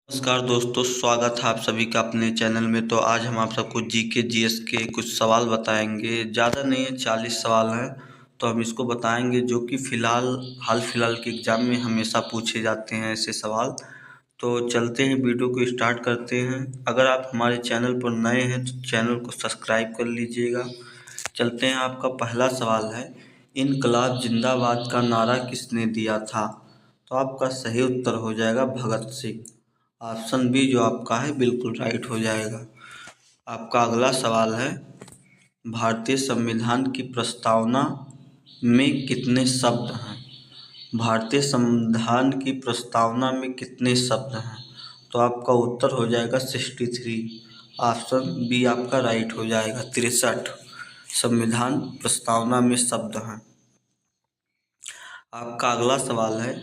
नमस्कार दोस्तों, स्वागत है आप सभी का अपने चैनल में। तो आज हम आप सबको जीके जीएस के कुछ सवाल बताएंगे। ज़्यादा नहीं है, 40 सवाल हैं। तो हम इसको बताएंगे जो कि हाल फिलहाल के एग्ज़ाम में हमेशा पूछे जाते हैं ऐसे सवाल। तो चलते हैं, वीडियो को स्टार्ट करते हैं। अगर आप हमारे चैनल पर नए हैं तो चैनल को सब्सक्राइब कर लीजिएगा। चलते हैं, आपका पहला सवाल है, इनकलाब जिंदाबाद का नारा किसने दिया था? तो आपका सही उत्तर हो जाएगा भगत सिंह। ऑप्शन बी जो आपका है बिल्कुल राइट हो जाएगा। आपका अगला सवाल है, भारतीय संविधान की प्रस्तावना में कितने शब्द हैं? भारतीय संविधान की प्रस्तावना में कितने शब्द हैं? तो आपका उत्तर हो जाएगा 63। ऑप्शन बी आपका राइट हो जाएगा, 63 संविधान प्रस्तावना में शब्द हैं। आपका अगला सवाल है,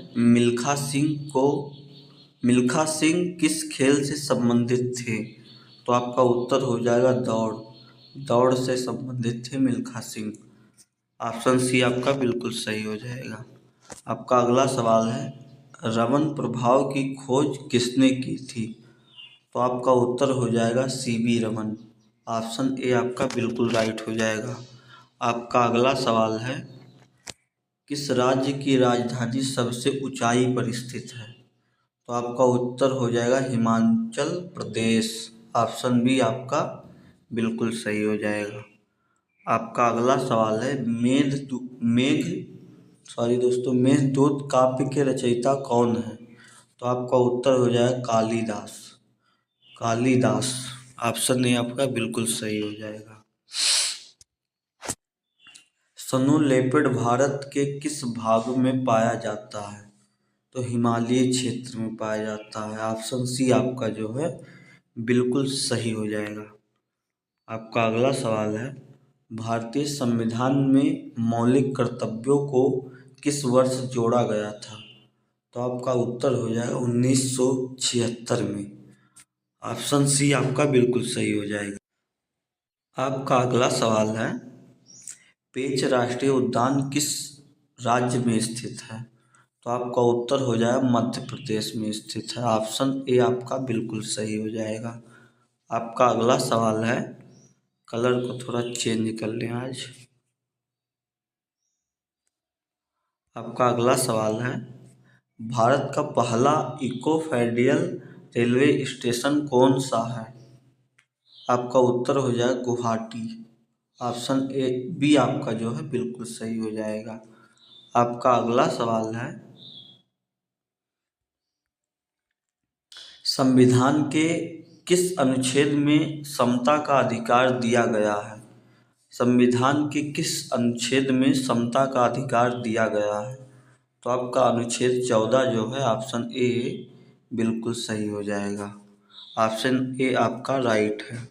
मिल्खा सिंह किस खेल से संबंधित थे? तो आपका उत्तर हो जाएगा दौड़ से संबंधित थे मिल्खा सिंह। ऑप्शन सी आपका बिल्कुल सही हो जाएगा। आपका अगला सवाल है, रमन प्रभाव की खोज किसने की थी? तो आपका उत्तर हो जाएगा सीवी रमन। ऑप्शन ए आपका बिल्कुल राइट हो जाएगा। आपका अगला सवाल है, किस राज्य की राजधानी सबसे ऊंचाई पर स्थित है? तो आपका उत्तर हो जाएगा हिमाचल प्रदेश। ऑप्शन बी आपका बिल्कुल सही हो जाएगा। आपका अगला सवाल है, मेघदूत काव्य के रचयिता कौन है? तो आपका उत्तर हो जाएगा कालिदास। ऑप्शन ए आपका बिल्कुल सही हो जाएगा। स्नो लेपर्ड भारत के किस भाग में पाया जाता है? तो हिमालय क्षेत्र में पाया जाता है। ऑप्शन सी आपका जो है बिल्कुल सही हो जाएगा। आपका अगला सवाल है, भारतीय संविधान में मौलिक कर्तव्यों को किस वर्ष जोड़ा गया था? तो आपका उत्तर हो जाएगा 1976 में। ऑप्शन सी आपका बिल्कुल सही हो जाएगा। आपका अगला सवाल है, पेंच राष्ट्रीय उद्यान किस राज्य में स्थित है? तो आपका उत्तर हो जाएगा मध्य प्रदेश में स्थित है। ऑप्शन ए आपका बिल्कुल सही हो जाएगा। आपका अगला सवाल है, कलर को थोड़ा चेंज कर लें आज। आपका अगला सवाल है, भारत का पहला इको फेडरल रेलवे स्टेशन कौन सा है? आपका उत्तर हो जाएगा गुवाहाटी। ऑप्शन ए बी आपका जो है बिल्कुल सही हो जाएगा। आपका अगला सवाल है, संविधान के किस अनुच्छेद में समता का अधिकार दिया गया है? संविधान के किस अनुच्छेद में समता का अधिकार दिया गया है? तो आपका अनुच्छेद 14 जो है, ऑप्शन ए बिल्कुल सही हो जाएगा। ऑप्शन ए आपका राइट है।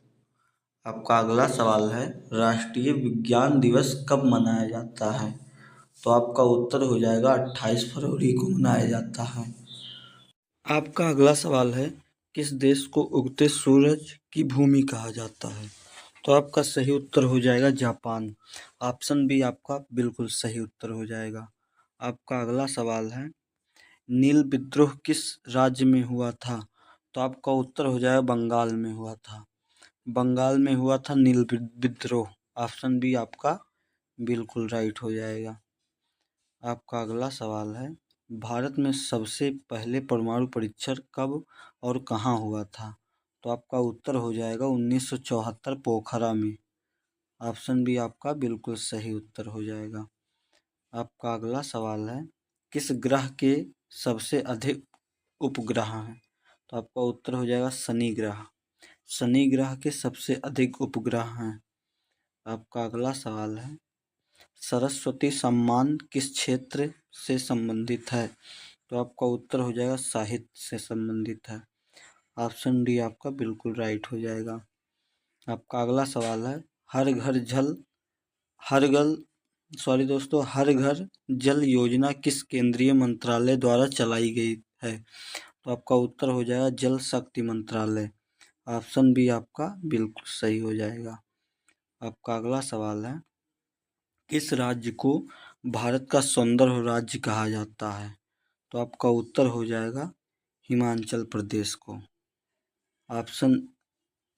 आपका अगला सवाल है, राष्ट्रीय विज्ञान दिवस कब मनाया जाता है? तो आपका उत्तर हो जाएगा 28 फरवरी को मनाया जाता है। आपका अगला सवाल है, किस देश को उगते सूरज की भूमि कहा जाता है? तो आपका सही उत्तर हो जाएगा जापान। ऑप्शन बी आपका बिल्कुल सही उत्तर हो जाएगा। आपका अगला सवाल है, नील विद्रोह किस राज्य में हुआ था? तो आपका उत्तर हो जाएगा बंगाल में हुआ था। बंगाल में हुआ था नील विद्रोह। ऑप्शन बी आपका बिल्कुल राइट हो जाएगा। आपका अगला सवाल है, भारत में सबसे पहले परमाणु परीक्षण कब और कहाँ हुआ था? तो आपका उत्तर हो जाएगा 1974 पोखरा में। ऑप्शन बी आपका बिल्कुल सही उत्तर हो जाएगा। आपका अगला सवाल है, किस ग्रह के सबसे अधिक उपग्रह हैं? तो आपका उत्तर हो जाएगा शनि ग्रह। शनि ग्रह के सबसे अधिक उपग्रह हैं। आपका अगला सवाल है, सरस्वती सम्मान किस क्षेत्र से संबंधित है? तो आपका उत्तर हो जाएगा साहित्य से संबंधित है। ऑप्शन डी आपका बिल्कुल राइट हो जाएगा। आपका अगला सवाल है, हर घर जल योजना किस केंद्रीय मंत्रालय द्वारा चलाई गई है? तो आपका उत्तर हो जाएगा जल शक्ति मंत्रालय। ऑप्शन बी आपका बिल्कुल सही हो जाएगा। आपका अगला सवाल है, किस राज्य को भारत का सौंदर्य राज्य कहा जाता है? तो आपका उत्तर हो जाएगा हिमाचल प्रदेश को। ऑप्शन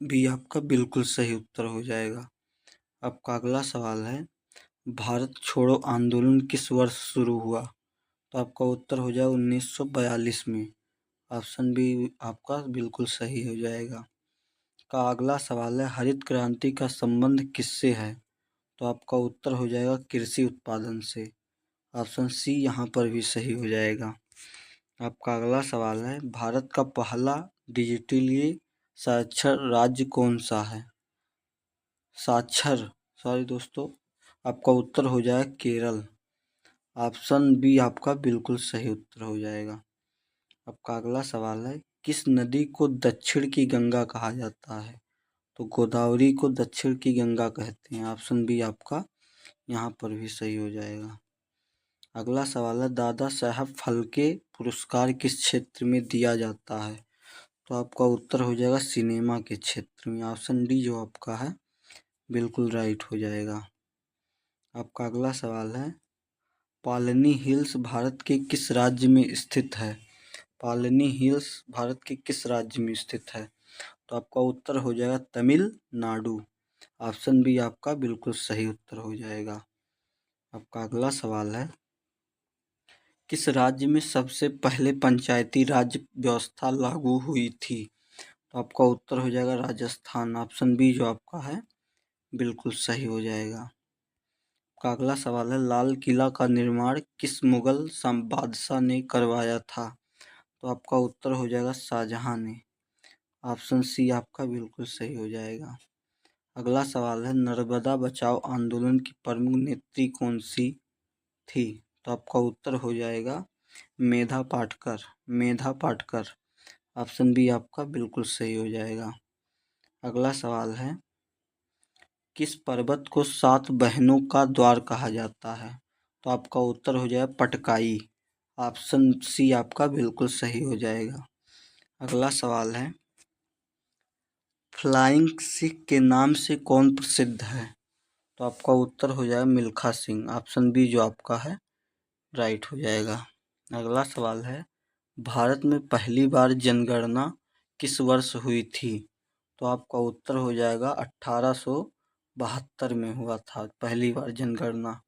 बी आपका बिल्कुल सही उत्तर हो जाएगा। आपका अगला सवाल है, भारत छोड़ो आंदोलन किस वर्ष शुरू हुआ? तो आपका उत्तर हो जाएगा 1942 में। ऑप्शन बी आपका बिल्कुल सही हो जाएगा। का अगला सवाल है, हरित क्रांति का संबंध किससे है? तो आपका उत्तर हो जाएगा कृषि उत्पादन से। ऑप्शन सी यहाँ पर भी सही हो जाएगा। आपका अगला सवाल है, भारत का पहला डिजिटली साक्षर राज्य कौन सा है? सॉरी दोस्तों, आपका उत्तर हो जाएगा केरल। ऑप्शन बी आपका बिल्कुल सही उत्तर हो जाएगा। आपका अगला सवाल है, किस नदी को दक्षिण की गंगा कहा जाता है? तो गोदावरी को दक्षिण की गंगा कहते हैं। ऑप्शन बी आपका यहाँ पर भी सही हो जाएगा। अगला सवाल है, दादा साहब फाल्के पुरस्कार किस क्षेत्र में दिया जाता है? तो आपका उत्तर हो जाएगा सिनेमा के क्षेत्र में। ऑप्शन डी जो आपका है बिल्कुल राइट हो जाएगा। आपका अगला सवाल है, पालनी हिल्स भारत के किस राज्य में स्थित है? पालनी हिल्स भारत के किस राज्य में स्थित है? तो आपका उत्तर हो जाएगा तमिलनाडु। ऑप्शन बी आपका बिल्कुल सही उत्तर हो जाएगा। आपका अगला सवाल है, किस राज्य में सबसे पहले पंचायती राज व्यवस्था लागू हुई थी? तो आपका उत्तर हो जाएगा राजस्थान। ऑप्शन बी जो आपका है बिल्कुल सही हो जाएगा। आपका अगला सवाल है, लाल किला का निर्माण किस मुगल बादशाह ने करवाया था? तो आपका उत्तर हो जाएगा शाहजहां ने। ऑप्शन सी आपका बिल्कुल सही हो जाएगा। अगला सवाल है, नर्मदा बचाओ आंदोलन की प्रमुख नेत्री कौन सी थी? तो आपका उत्तर हो जाएगा मेधा पाटकर। ऑप्शन बी आपका बिल्कुल सही हो जाएगा। अगला सवाल है, किस पर्वत को 7 बहनों का द्वार कहा जाता है? तो आपका उत्तर हो जाएगा पटकाई। ऑप्शन सी आपका बिल्कुल सही हो जाएगा। अगला सवाल है, फ्लाइंग सिख के नाम से कौन प्रसिद्ध है? तो आपका उत्तर हो जाएगा मिल्खा सिंह। ऑप्शन बी जो आपका है राइट हो जाएगा। अगला सवाल है, भारत में पहली बार जनगणना किस वर्ष हुई थी? तो आपका उत्तर हो जाएगा 1872 में हुआ था पहली बार जनगणना।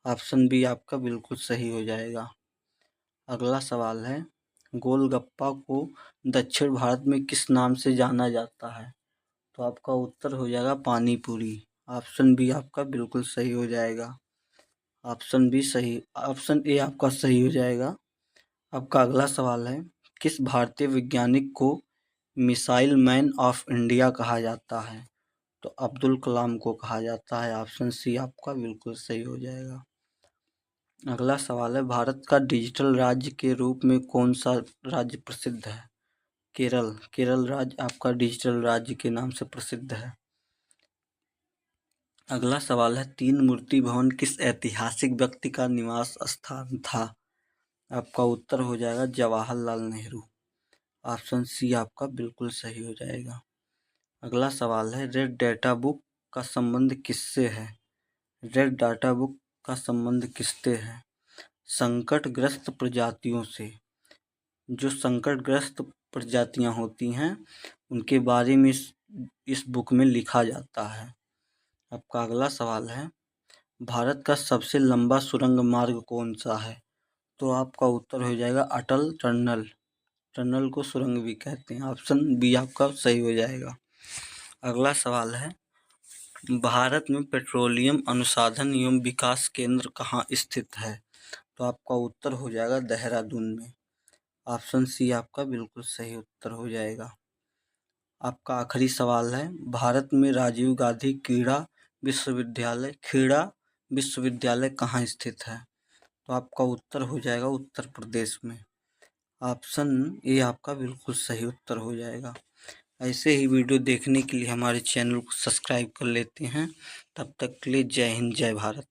ऑप्शन बी आपका बिल्कुल सही हो जाएगा। अगला सवाल है, गोलगप्पा को दक्षिण भारत में किस नाम से जाना जाता है? तो आपका उत्तर हो जाएगा पानी पूरी। ऑप्शन बी आपका बिल्कुल सही हो जाएगा। ऑप्शन ए आपका सही हो जाएगा। आपका अगला सवाल है, किस भारतीय वैज्ञानिक को मिसाइल मैन ऑफ इंडिया कहा जाता है? तो अब्दुल कलाम को कहा जाता है। ऑप्शन सी आपका बिल्कुल सही हो जाएगा। अगला सवाल है, भारत का डिजिटल राज्य के रूप में कौन सा राज्य प्रसिद्ध है? केरल राज्य आपका डिजिटल राज्य के नाम से प्रसिद्ध है। अगला सवाल है, तीन मूर्ति भवन किस ऐतिहासिक व्यक्ति का निवास स्थान था? आपका उत्तर हो जाएगा जवाहरलाल नेहरू। ऑप्शन सी आपका बिल्कुल सही हो जाएगा। अगला सवाल है, रेड डाटा बुक का संबंध किससे है? रेड डाटा बुक का संबंध किससे है? संकटग्रस्त प्रजातियों से। जो संकटग्रस्त प्रजातियां होती हैं उनके बारे में इस बुक में लिखा जाता है। आपका अगला सवाल है, भारत का सबसे लंबा सुरंग मार्ग कौन सा है? तो आपका उत्तर हो जाएगा अटल टनल को सुरंग भी कहते हैं। ऑप्शन बी आपका सही हो जाएगा। अगला सवाल है, भारत में पेट्रोलियम अनुसंधान एवं विकास केंद्र कहाँ स्थित है? तो आपका उत्तर हो जाएगा देहरादून में। ऑप्शन सी आपका बिल्कुल सही उत्तर हो जाएगा। आपका आखिरी सवाल है, भारत में राजीव गांधी खेड़ा विश्वविद्यालय कहाँ स्थित है? तो आपका उत्तर हो जाएगा उत्तर प्रदेश में। ऑप्शन ए आपका बिल्कुल सही उत्तर हो जाएगा। ऐसे ही वीडियो देखने के लिए हमारे चैनल को सब्सक्राइब कर लेते हैं। तब तक के लिए जय हिंद जय भारत।